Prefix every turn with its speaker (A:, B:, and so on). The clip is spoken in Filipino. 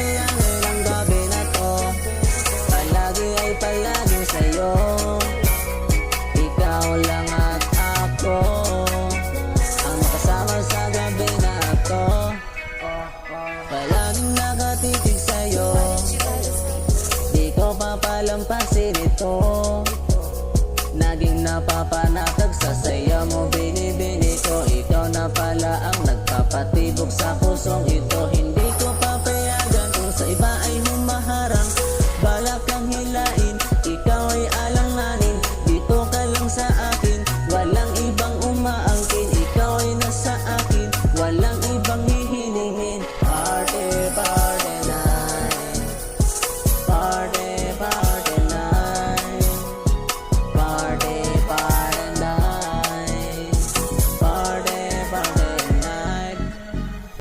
A: ang ilang gabi na to, palagi ay palagi sa'yo. Ikaw lang at ako ang makasama sa gabi na to. Palaging nakatitig sa'yo, di ko papalampasin ito. Naging napapanatag sa saya mo, binibini ko. Ikaw na pala ang nagpapatibok sa pusong ito.